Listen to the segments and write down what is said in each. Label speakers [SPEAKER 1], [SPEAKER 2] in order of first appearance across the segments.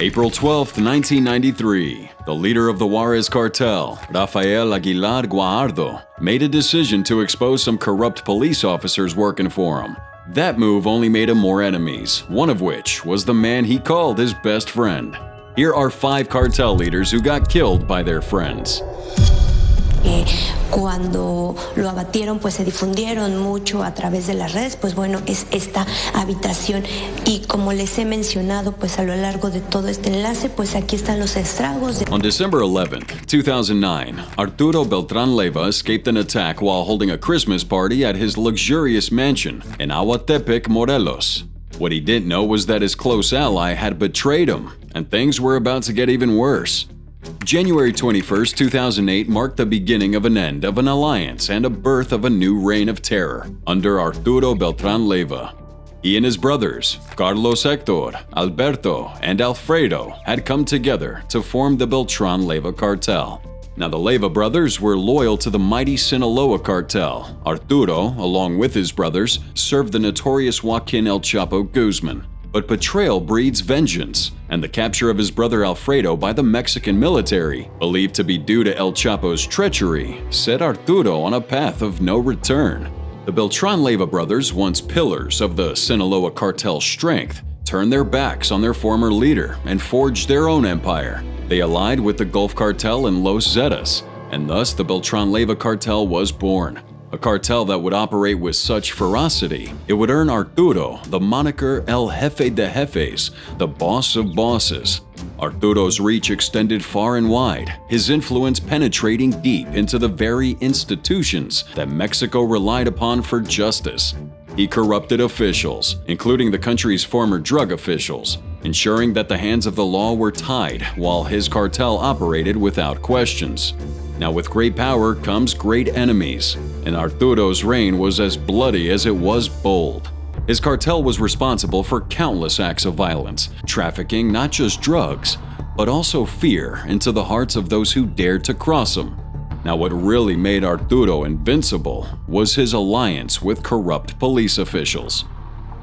[SPEAKER 1] April 12, 1993, the leader of the Juarez cartel, Raphael Aguilar Guajardo, made a decision to expose some corrupt police officers working for him. That move only made him more enemies, one of which was the man he called his best friend. Here are 5 cartel leaders who got killed by their friends.
[SPEAKER 2] Cuando lo abatieron, pues se difundieron mucho a través de las redes, pues bueno, es esta habitación. Y como les he mencionado, pues a lo largo de todo este enlace, pues aquí están los estragos.
[SPEAKER 1] On December 11, 2009, Aruro Belan Lea escaped an attack while holding a Christmas party at his luxurious mansion in Aguatepec, Morelos. What he didn't know was that his close ally had betrayed him, and things were about to get even worse. January 21, 2008 marked the beginning of an end of an alliance and a birth of a new reign of terror under Aruro Belan Lea. He and his brothers, Carlos Hector, Alberto, and Alfredo, had come together to form the Beltran Leyva cartel. Now the Leyva brothers were loyal to the mighty Sinaloa cartel. Aruro, along with his brothers, served the notorious Joaquin El Chapo Guzman. But betrayal breeds vengeance, and the capture of his brother Alfredo by the Mexican military, believed to be due to El Chapo's treachery, set Aruro on a path of no return. The Beltran Leyva brothers, once pillars of the Sinaloa cartel's strength, turned their backs on their former leader and forged their own empire. They allied with the Gulf Cartel and Los Zetas, and thus the Beltran Leyva cartel was born. A cartel that would operate with such ferocity, it would earn Aruro the moniker El Jefe de Jefes, the boss of bosses. Arturo's reach extended far and wide, his influence penetrating deep into the very institutions that Mexico relied upon for justice. He corrupted officials, including the country's former drug officials, ensuring that the hands of the law were tied while his cartel operated without questions. Now with great power comes great enemies, and Arturo's reign was as bloody as it was bold. His cartel was responsible for countless acts of violence, trafficking not just drugs, but also fear into the hearts of those who dared to cross him. Now what really made Aruro invincible was his alliance with corrupt police officials.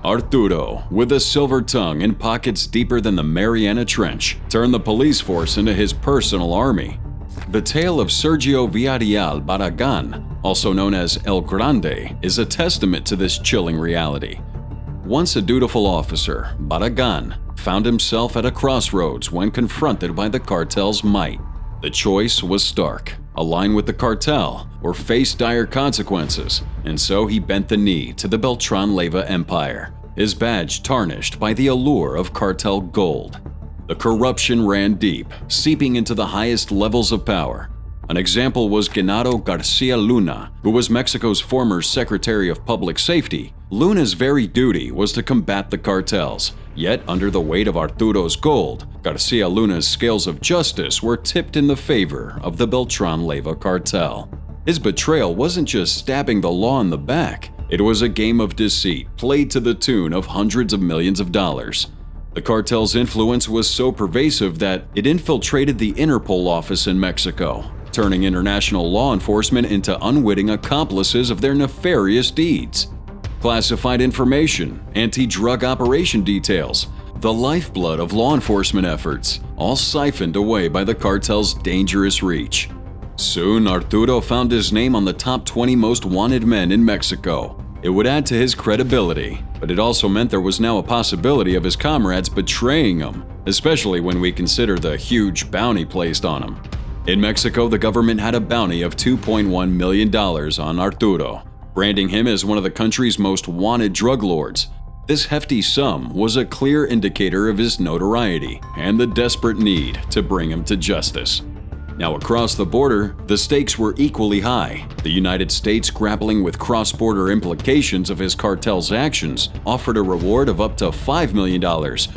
[SPEAKER 1] Aruro, with a silver tongue and pockets deeper than the Mariana Trench, turned the police force into his personal army. The tale of Sergio Villarreal Barragan, also known as El Grande, is a testament to this chilling reality. Once a dutiful officer, Barragan found himself at a crossroads when confronted by the cartel's might. The choice was stark: align with the cartel or face dire consequences, and so he bent the knee to the Beltran Leyva empire, his badge tarnished by the allure of cartel gold. The corruption ran deep, seeping into the highest levels of power. An example was Genaro Garcia Luna, who was Mexico's former Secretary of Public Safety. Luna's very duty was to combat the cartels, yet under the weight of Arturo's gold, Garcia Luna's scales of justice were tipped in the favor of the Beltran Leyva cartel. His betrayal wasn't just stabbing the law in the back, it was a game of deceit played to the tune of hundreds of millions of dollars. The cartel's influence was so pervasive that it infiltrated the Interpol office in Mexico, turning international law enforcement into unwitting accomplices of their nefarious deeds. Classified information, anti-drug operation details, the lifeblood of law enforcement efforts, all siphoned away by the cartel's dangerous reach. Soon, Aruro found his name on the top 20 most wanted men in Mexico. It would add to his credibility, but it also meant there was now a possibility of his comrades betraying him, especially when we consider the huge bounty placed on him. In Mexico, the government had a bounty of $2.1 million on Aruro, branding him as one of the country's most wanted drug lords. This hefty sum was a clear indicator of his notoriety and the desperate need to bring him to justice. Now across the border, the stakes were equally high. The United States, grappling with cross-border implications of his cartel's actions, offered a reward of up to $5 million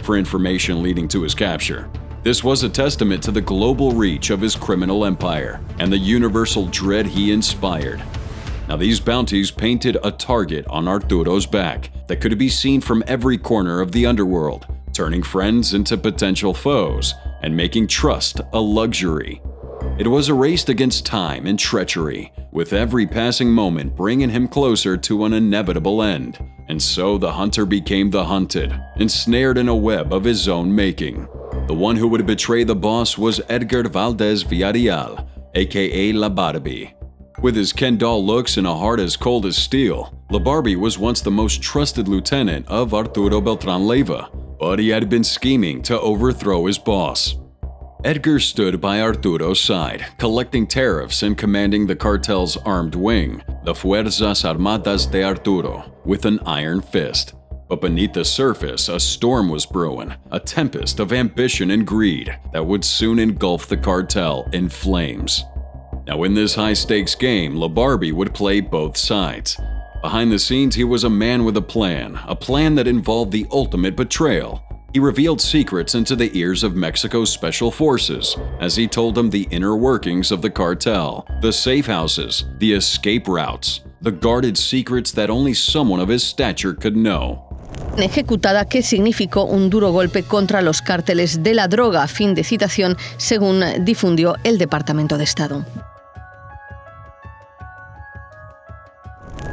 [SPEAKER 1] for information leading to his capture. This was a testament to the global reach of his criminal empire and the universal dread he inspired. Now these bounties painted a target on Arturo's back that could be seen from every corner of the underworld, turning friends into potential foes and making trust a luxury. It was a race against time and treachery, with every passing moment bringing him closer to an inevitable end. And so the hunter became the hunted, ensnared in a web of his own making. The one who would betray the boss was Edgar Valdez Villarreal, aka La Barbie. With his Ken doll looks and a heart as cold as steel, La Barbie was once the most trusted lieutenant of Arturo Beltran Lea, but he had been scheming to overthrow his boss. Edgar stood by Arturo's side, collecting tariffs and commanding the cartel's armed wing, the Fuerzas Armadas de Arturo, with an iron fist. But beneath the surface, a storm was brewing, a tempest of ambition and greed that would soon engulf the cartel in flames. Now in this high-stakes game, La Barbie would play both sides. Behind the scenes, he was a man with a plan that involved the ultimate betrayal. He revealed secrets into the ears of Mexico's special forces as he told them the inner workings of the cartel, the safe houses, the escape routes, the guarded secrets that only someone of his stature could know.
[SPEAKER 3] Ejecutada que significó un duro golpe contra los cárteles de la droga, fin de citación, según difundió el Departamento de Estado.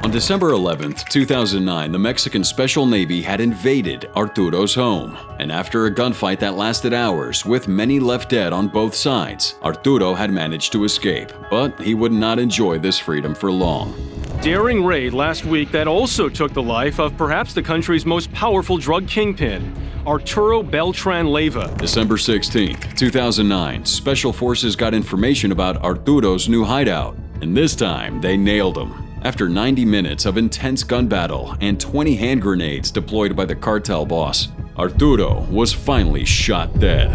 [SPEAKER 1] On December 11, 2009, the Mexican Special Navy had invaded Arturo's home, and after a gunfight that lasted hours, with many left dead on both sides, Arturo had managed to escape, but he would not enjoy this freedom for long.
[SPEAKER 4] Daring raid last week that also took the life of perhaps the country's most powerful drug kingpin, Aruro Belan Lea.
[SPEAKER 1] December 16, 2009, Special Forces got information about Arturo's new hideout, and this time they nailed him. After 90 minutes of intense gun battle and 20 hand grenades deployed by the cartel boss, Arturo was finally shot dead.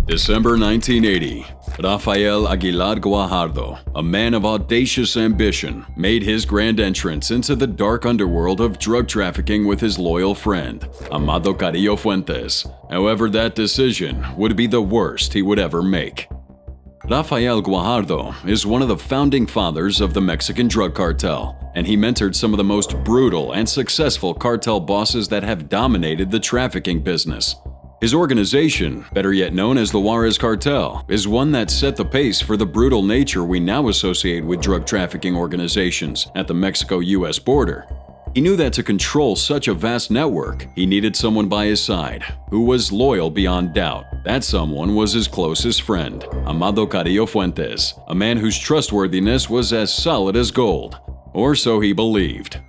[SPEAKER 1] December 1980, Raphael Aguilar Guajardo, a man of audacious ambition, made his grand entrance into the dark underworld of drug trafficking with his loyal friend, Amado Kario Fuentes. However, that decision would be the worst he would ever make. Raphael Guajardo is one of the founding fathers of the Mexican drug cartel, and he mentored some of the most brutal and successful cartel bosses that have dominated the trafficking business. His organization, better yet known as the Juarez Cartel, is one that set the pace for the brutal nature we now associate with drug trafficking organizations at the Mexico-US border. He knew that to control such a vast network, he needed someone by his side who was loyal beyond doubt. That someone was his closest friend, Amado Kario Fuentes, a man whose trustworthiness was as solid as gold. Or so he believed.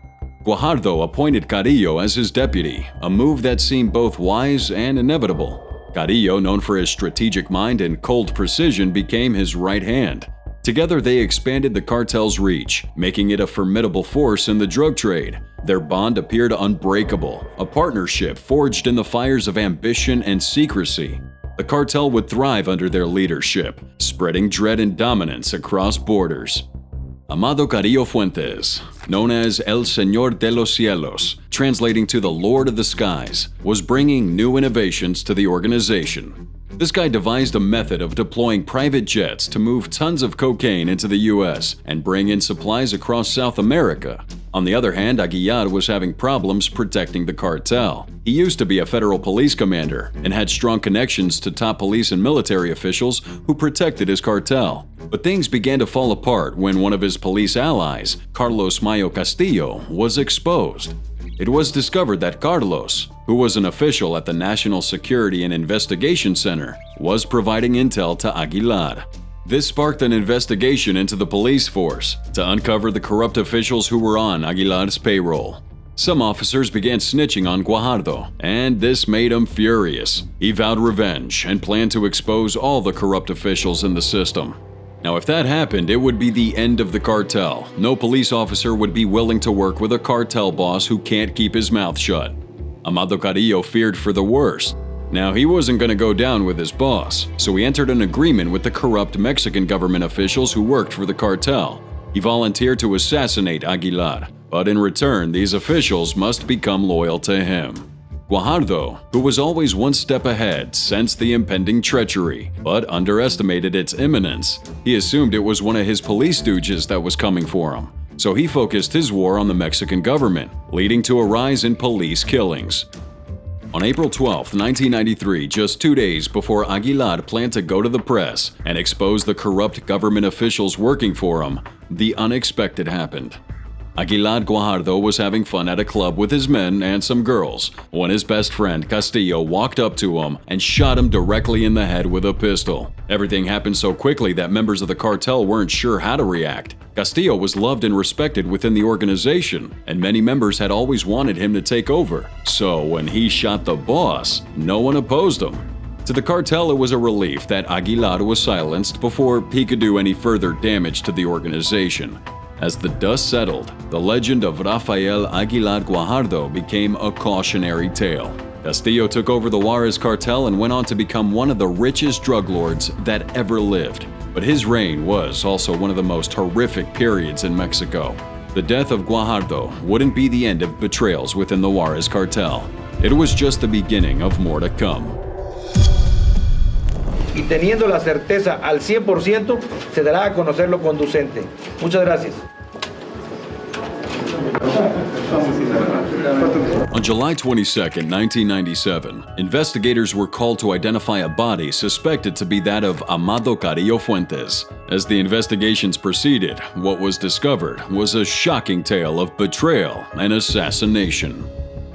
[SPEAKER 1] Guajardo appointed Kario as his deputy, a move that seemed both wise and inevitable. Kario, known for his strategic mind and cold precision, became his right hand. Together they expanded the cartel's reach, making it a formidable force in the drug trade. Their bond appeared unbreakable, a partnership forged in the fires of ambition and secrecy. The cartel would thrive under their leadership, spreading dread and dominance across borders. Amado Kario Fuentes, known as El Señor de los Cielos, translating to the Lord of the Skies, was bringing new innovations to the organization. This guy devised a method of deploying private jets to move tons of cocaine into the US and bring in supplies across South America. On the other hand, Aguilar was having problems protecting the cartel. He used to be a federal police commander and had strong connections to top police and military officials who protected his cartel. But things began to fall apart when one of his police allies, Carlos Mayo Castillo, was exposed. It was discovered that Carlos, who was an official at the National Security and Investigation Center, was providing intel to Aguilar. This sparked an investigation into the police force to uncover the corrupt officials who were on Aguilar's payroll. Some officers began snitching on Guajardo, and this made him furious. He vowed revenge and planned to expose all the corrupt officials in the system. Now, if that happened, it would be the end of the cartel. No police officer would be willing to work with a cartel boss who can't keep his mouth shut. Amado Kario feared for the worst. Now, he wasn't going to go down with his boss, so he entered an agreement with the corrupt Mexican government officials who worked for the cartel. He volunteered to assassinate Aguilar, but in return, these officials must become loyal to him. Guajardo, who was always one step ahead, sensed the impending treachery, but underestimated its imminence. He assumed it was one of his police stooges that was coming for him, so he focused his war on the Mexican government, leading to a rise in police killings. On April 12, 1993, just 2 days before Aguilar planned to go to the press and expose the corrupt government officials working for him, the unexpected happened. Aguilar Guajardo was having fun at a club with his men and some girls when his best friend Castillo walked up to him and shot him directly in the head with a pistol. Everything happened so quickly that members of the cartel weren't sure how to react. Castillo was loved and respected within the organization, and many members had always wanted him to take over. So when he shot the boss, no one opposed him. To the cartel, it was a relief that Aguilar was silenced before he could do any further damage to the organization. As the dust settled, the legend of Raphael Aguilar Guajardo became a cautionary tale. Castillo took over the Juarez cartel and went on to become one of the richest drug lords that ever lived. But his reign was also one of the most horrific periods in Mexico. The death of Guajardo wouldn't be the end of betrayals within the Juarez cartel. It was just the beginning of more to come.
[SPEAKER 5] Y teniendo la certeza al 100%, se dará a conocer lo conducente. Muchas gracias.
[SPEAKER 1] On July 22, 1997, investigators were called to identify a body suspected to be that of Amado Kario Fuentes. As the investigations proceeded, what was discovered was a shocking tale of betrayal and assassination.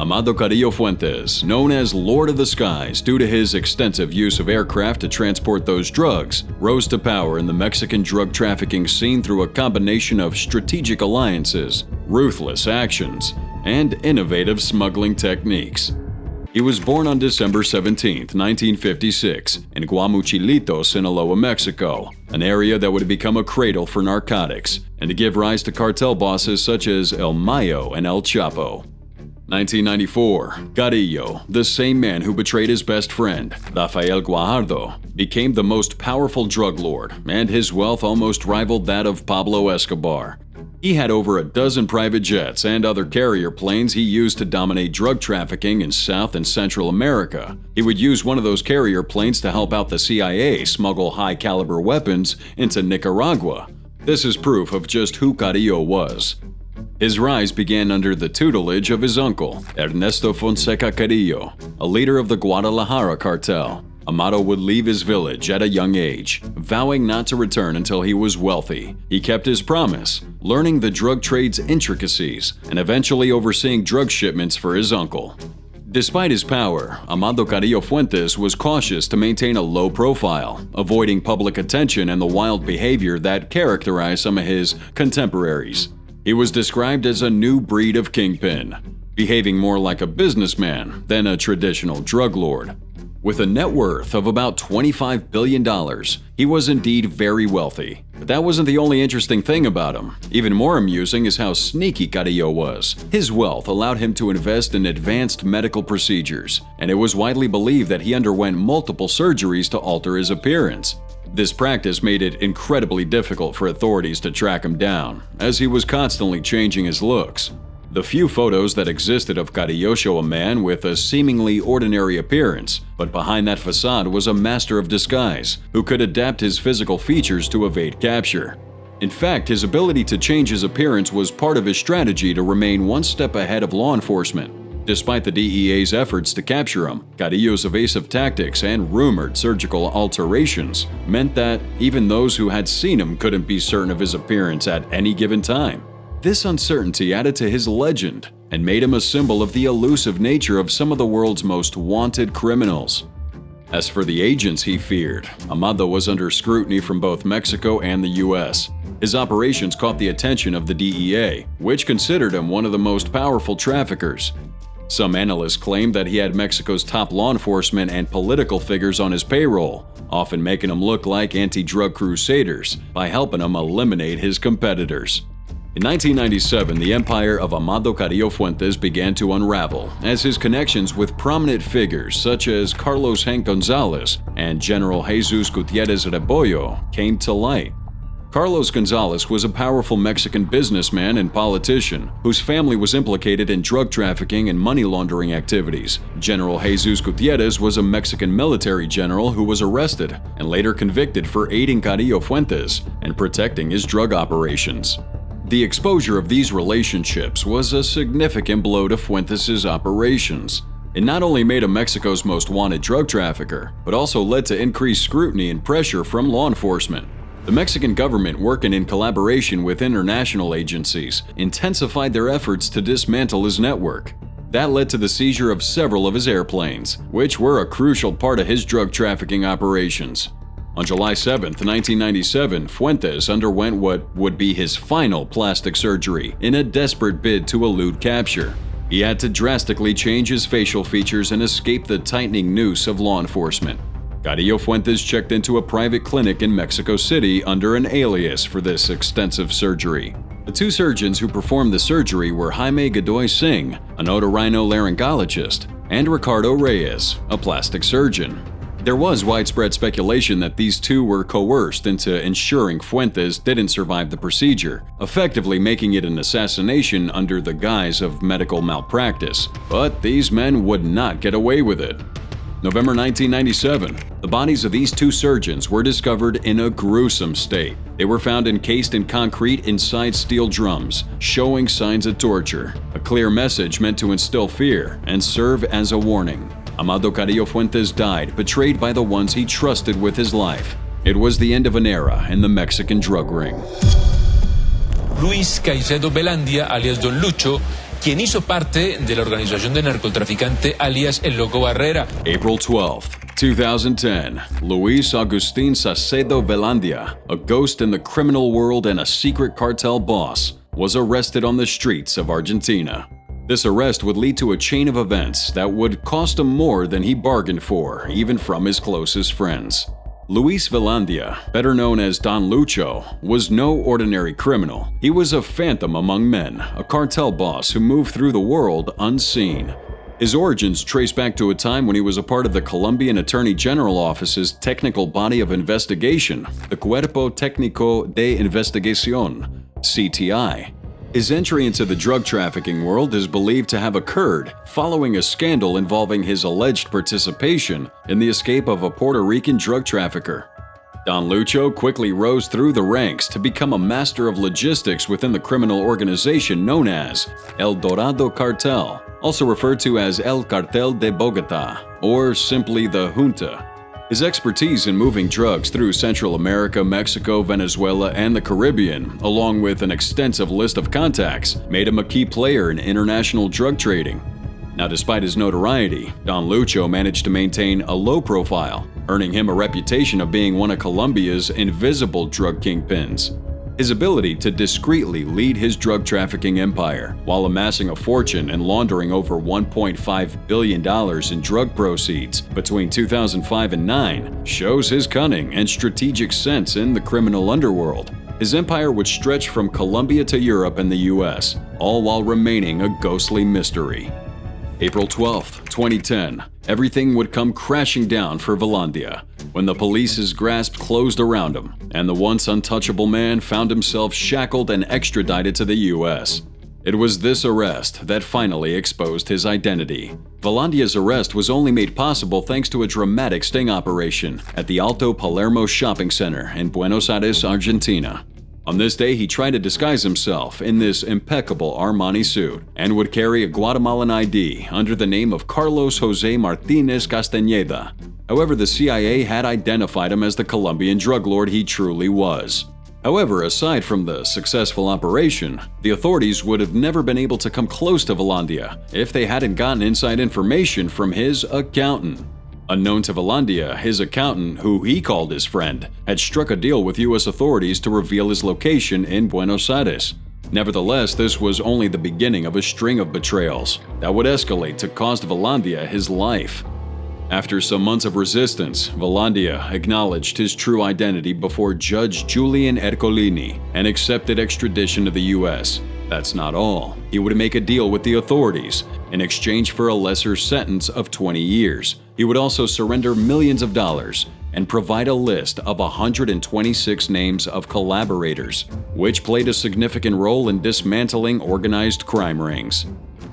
[SPEAKER 1] Amado Kario Fuentes, known as Lord of the Skies due to his extensive use of aircraft to transport those drugs, rose to power in the Mexican drug trafficking scene through a combination of strategic alliances, ruthless actions, and innovative smuggling techniques. He was born on December 17, 1956, in Guamuchilito, Sinaloa, Mexico, an area that would become a cradle for narcotics and to give rise to cartel bosses such as El Mayo and El Chapo. 1994, Kario, the same man who betrayed his best friend, Raphael Guajardo, became the most powerful drug lord, and his wealth almost rivaled that of Pablo Escobar. He had over a dozen private jets and other carrier planes he used to dominate drug trafficking in South and Central America. He would use one of those carrier planes to help out the CIA smuggle high-caliber weapons into Nicaragua. This is proof of just who Kario was. His rise began under the tutelage of his uncle, Ernesto Fonseca Carrillo, a leader of the Guadalajara cartel. Amado would leave his village at a young age, vowing not to return until he was wealthy. He kept his promise, learning the drug trade's intricacies and eventually overseeing drug shipments for his uncle. Despite his power, Amado Kario Fuentes was cautious to maintain a low profile, avoiding public attention and the wild behavior that characterized some of his contemporaries. He was described as a new breed of kingpin, behaving more like a businessman than a traditional drug lord. With a net worth of about $25 billion, he was indeed very wealthy. But that wasn't the only interesting thing about him. Even more amusing is how sneaky Kario was. His wealth allowed him to invest in advanced medical procedures, and it was widely believed that he underwent multiple surgeries to alter his appearance. This practice made it incredibly difficult for authorities to track him down, as he was constantly changing his looks. The few photos that existed of Kario show a man with a seemingly ordinary appearance, but behind that facade was a master of disguise who could adapt his physical features to evade capture. In fact, his ability to change his appearance was part of his strategy to remain one step ahead of law enforcement. Despite the DEA's efforts to capture him, Carillo's evasive tactics and rumored surgical alterations meant that even those who had seen him couldn't be certain of his appearance at any given time. This uncertainty added to his legend and made him a symbol of the elusive nature of some of the world's most wanted criminals. As for the agents he feared, Amado was under scrutiny from both Mexico and the U.S. His operations caught the attention of the DEA, which considered him one of the most powerful traffickers. Some analysts claimed that he had Mexico's top law enforcement and political figures on his payroll, often making him look like anti-drug crusaders by helping him eliminate his competitors. In 1997, the empire of Amado Kario Fuentes began to unravel as his connections with prominent figures such as Carlos Hank Gonzalez and General Jesus Gutierrez Rebollo came to light. Carlos Gonzalez was a powerful Mexican businessman and politician whose family was implicated in drug trafficking and money laundering activities. General Jesus Gutierrez was a Mexican military general who was arrested and later convicted for aiding Kario Fuentes and protecting his drug operations. The exposure of these relationships was a significant blow to Fuentes' operations. It not only made him Mexico's most wanted drug trafficker, but also led to increased scrutiny and pressure from law enforcement. The Mexican government, working in collaboration with international agencies, intensified their efforts to dismantle his network. That led to the seizure of several of his airplanes, which were a crucial part of his drug trafficking operations. On July 7, 1997, Fuentes underwent what would be his final plastic surgery in a desperate bid to elude capture. He had to drastically change his facial features and escape the tightening noose of law enforcement. Kario Fuentes checked into a private clinic in Mexico City under an alias for this extensive surgery. The two surgeons who performed the surgery were Jaime Godoy Singh, an otorhinolaryngologist, and Ricardo Reyes, a plastic surgeon. There was widespread speculation that these two were coerced into ensuring Fuentes didn't survive the procedure, effectively making it an assassination under the guise of medical malpractice. But these men would not get away with it. November 1997, the bodies of these two surgeons were discovered in a gruesome state. They were found encased in concrete inside steel drums, showing signs of torture, a clear message meant to instill fear and serve as a warning. Amado Kario Fuentes died, betrayed by the ones he trusted with his life. It was the end of an era in the Mexican drug ring.
[SPEAKER 6] Luis Aruro Belan Lea, alias Don Lucho, quien hizo parte de la organización de narcotraficante alias El Loco Barrera.
[SPEAKER 1] April 12, 2010, Luis Agustin Aruro Belan Lea, a ghost in the criminal world and a secret cartel boss, was arrested on the streets of Argentina. This arrest would lead to a chain of events that would cost him more than he bargained for, even from his closest friends. Luis Belan Lea, better known as Don Lucho, was no ordinary criminal. He was a phantom among men, a cartel boss who moved through the world unseen. His origins trace back to a time when he was a part of the Colombian Attorney General Office's technical body of investigation, the Cuerpo Técnico de Investigación, CTI. His entry into the drug trafficking world is believed to have occurred following a scandal involving his alleged participation in the escape of a Puerto Rican drug trafficker. Don Lucho quickly rose through the ranks to become a master of logistics within the criminal organization known as El Dorado Cartel, also referred to as El Cartel de Bogotá, or simply the Junta. His expertise in moving drugs through Central America, Mexico, Venezuela, and the Caribbean, along with an extensive list of contacts, made him a key player in international drug trading. Now, despite his notoriety, Don Lucho managed to maintain a low profile, earning him a reputation of being one of Colombia's invisible drug kingpins. His ability to discreetly lead his drug trafficking empire while amassing a fortune and laundering over $1.5 billion in drug proceeds between 2005 and 2009 shows his cunning and strategic sense in the criminal underworld. His empire would stretch from Colombia to Europe and the US, all while remaining a ghostly mystery. April 12, 2010, everything would come crashing down for Belan Lea when the police's grasp closed around him, and the once untouchable man found himself shackled and extradited to the US. It was this arrest that finally exposed his identity. Belan Lea's arrest was only made possible thanks to a dramatic sting operation at the Alto Palermo shopping center in Buenos Aires, Argentina. On this day, he tried to disguise himself in this impeccable Armani suit and would carry a Guatemalan ID under the name of Carlos Jose Martinez Castañeda. However, the CIA had identified him as the Colombian drug lord he truly was. However, aside from the successful operation, the authorities would have never been able to come close to Belan Lea if they hadn't gotten inside information from his accountant. Unknown to Belan Lea, his accountant, who he called his friend, had struck a deal with U.S. authorities to reveal his location in Buenos Aires. Nevertheless, this was only the beginning of a string of betrayals that would escalate to cost Belan Lea his life. After some months of resistance, Belan Lea acknowledged his true identity before Judge Julian Ercolini and accepted extradition to the U.S. That's not all. He would make a deal with the authorities in exchange for a lesser sentence of 20 years. He would also surrender millions of dollars and provide a list of 126 names of collaborators, which played a significant role in dismantling organized crime rings.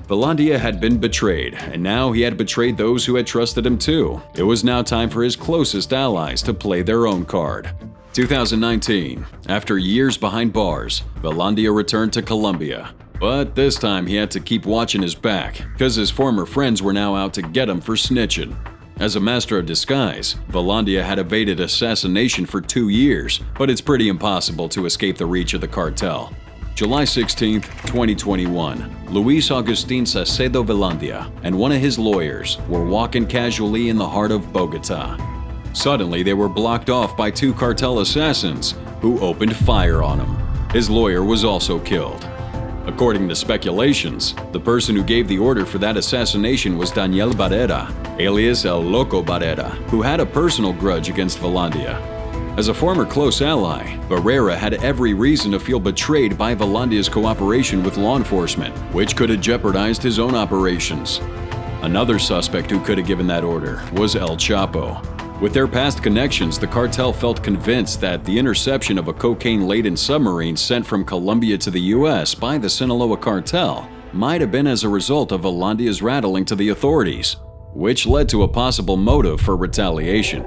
[SPEAKER 1] Belan Lea had been betrayed, and now he had betrayed those who had trusted him too. It was now time for his closest allies to play their own card. 2019, after years behind bars, Belan Lea returned to Colombia. But this time he had to keep watching his back, because his former friends were now out to get him for snitching. As a master of disguise, Velandia had evaded assassination for 2 years, but it's pretty impossible to escape the reach of the cartel. July 16, 2021, Luis Agustin Sacedo Velandia and one of his lawyers were walking casually in the heart of Bogota. Suddenly, they were blocked off by 2 cartel assassins who opened fire on him. His lawyer was also killed. According to speculations, the person who gave the order for that assassination was Daniel Barrera, alias El Loco Barrera, who had a personal grudge against Velandia. As a former close ally, Barrera had every reason to feel betrayed by Velandia's cooperation with law enforcement, which could have jeopardized his own operations. Another suspect who could have given that order was El Chapo. With their past connections, the cartel felt convinced that the interception of a cocaine-laden submarine sent from Colombia to the U.S. by the Sinaloa cartel might have been as a result of Velandia's rattling to the authorities, which led to a possible motive for retaliation.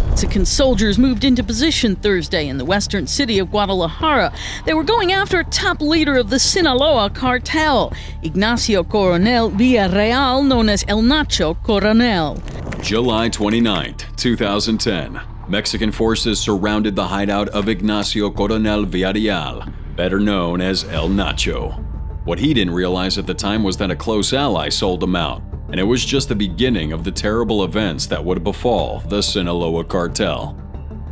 [SPEAKER 7] Mexican soldiers moved into position Thursday in the western city of Guadalajara. They were going after a top leader of the Sinaloa cartel, Ignacio Coronel Villarreal, known as El Nacho Coronel.
[SPEAKER 1] July 29, 2010, Mexican forces surrounded the hideout of Ignacio Coronel Villarreal, better known as El Nacho. What he didn't realize at the time was that a close ally sold him out, and it was just the beginning of the terrible events that would befall the Sinaloa cartel.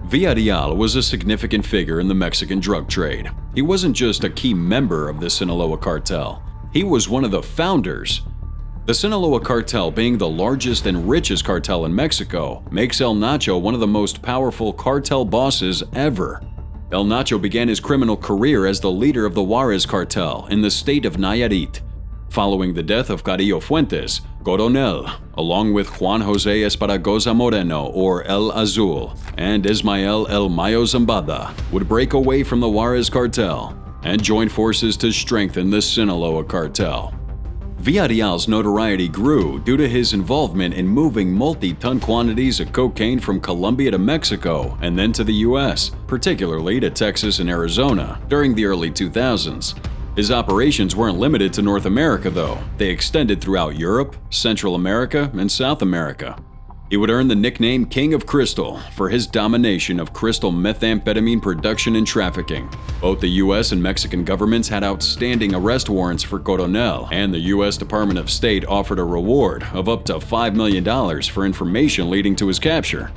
[SPEAKER 1] Villarreal was a significant figure in the Mexican drug trade. He wasn't just a key member of the Sinaloa cartel, he was one of the founders. The Sinaloa cartel, being the largest and richest cartel in Mexico, makes El Nacho one of the most powerful cartel bosses ever. El Nacho began his criminal career as the leader of the Juarez cartel in the state of Nayarit. Following the death of Kario Fuentes, Coronel, along with Juan Jose Esparragoza Moreno or El Azul and Ismael El Mayo Zambada, would break away from the Juarez cartel and join forces to strengthen the Sinaloa cartel. Villarreal's notoriety grew due to his involvement in moving multi-ton quantities of cocaine from Colombia to Mexico and then to the U.S., particularly to Texas and Arizona, during the early 2000s. His operations weren't limited to North America, though. They extended throughout Europe, Central America, and South America. He would earn the nickname King of Crystal for his domination of crystal methamphetamine production and trafficking. Both the U.S. and Mexican governments had outstanding arrest warrants for Coronel, and the U.S. Department of State offered a reward of up to $5 million for information leading to his capture.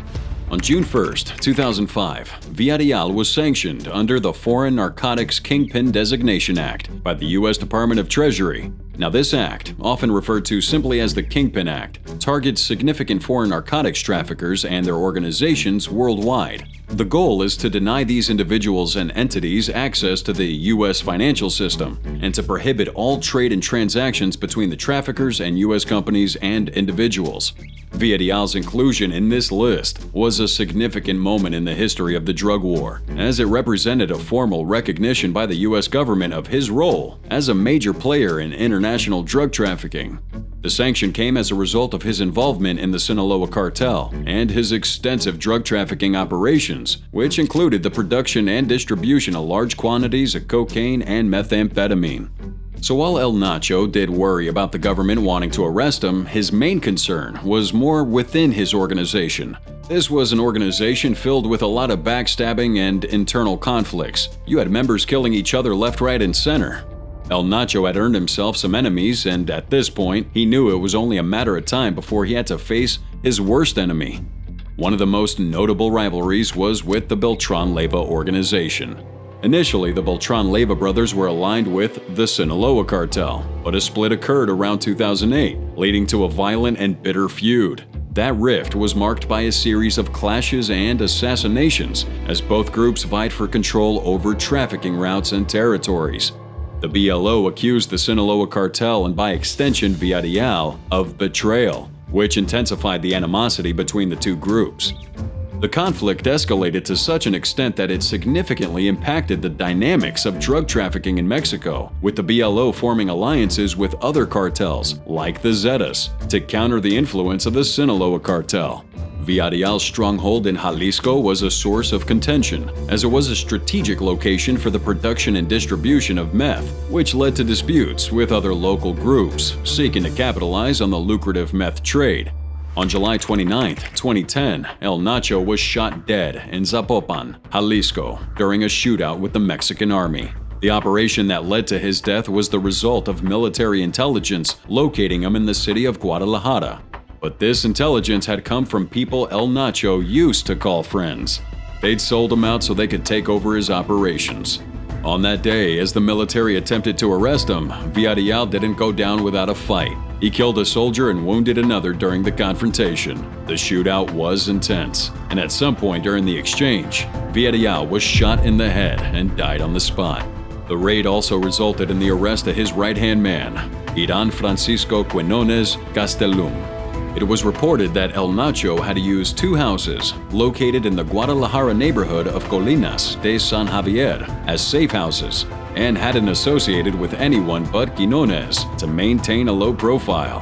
[SPEAKER 1] On June 1, 2005, Villarreal was sanctioned under the Foreign Narcotics Kingpin Designation Act by the U.S. Department of Treasury. Now, this act, often referred to simply as the Kingpin Act, targets significant foreign narcotics traffickers and their organizations worldwide. The goal is to deny these individuals and entities access to the U.S. financial system and to prohibit all trade and transactions between the traffickers and U.S. companies and individuals. Villarreal's inclusion in this list was a significant moment in the history of the drug war, as it represented a formal recognition by the U.S. government of his role as a major player in international drug trafficking. The sanction came as a result of his involvement in the Sinaloa cartel and his extensive drug trafficking operations, which included the production and distribution of large quantities of cocaine and methamphetamine. So while El Nacho did worry about the government wanting to arrest him, his main concern was more within his organization. This was an organization filled with a lot of backstabbing and internal conflicts. You had members killing each other left, right, and center. El Nacho had earned himself some enemies, and at this point, he knew it was only a matter of time before he had to face his worst enemy. One of the most notable rivalries was with the Beltran Leyva organization. Initially, the Beltran Leyva brothers were aligned with the Sinaloa cartel, but a split occurred around 2008, leading to a violent and bitter feud. That rift was marked by a series of clashes and assassinations, as both groups vied for control over trafficking routes and territories. The BLO accused the Sinaloa cartel and by extension Villarreal of betrayal, which intensified the animosity between the two groups. The conflict escalated to such an extent that it significantly impacted the dynamics of drug trafficking in Mexico, with the BLO forming alliances with other cartels, like the Zetas, to counter the influence of the Sinaloa cartel. Villarreal's stronghold in Jalisco was a source of contention, as it was a strategic location for the production and distribution of meth, which led to disputes with other local groups seeking to capitalize on the lucrative meth trade. On July 29, 2010, El Nacho was shot dead in Zapopan, Jalisco, during a shootout with the Mexican army. The operation that led to his death was the result of military intelligence locating him in the city of Guadalajara. But this intelligence had come from people El Nacho used to call friends. They'd sold him out so they could take over his operations. On that day, as the military attempted to arrest him, Villarreal didn't go down without a fight. He killed a soldier and wounded another during the confrontation. The shootout was intense, and at some point during the exchange, Villarreal was shot in the head and died on the spot. The raid also resulted in the arrest of his right-hand man, Iran Francisco Quinones Castellum. It was reported that El Nacho had used two houses located in the Guadalajara neighborhood of Colinas de San Javier as safe houses and hadn't associated with anyone but Quinones to maintain a low profile.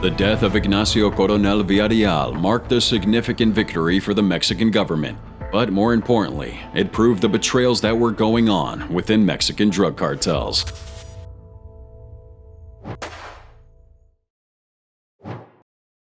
[SPEAKER 1] The death of Ignacio Coronel Villarreal marked a significant victory for the Mexican government, but more importantly, it proved the betrayals that were going on within Mexican drug cartels.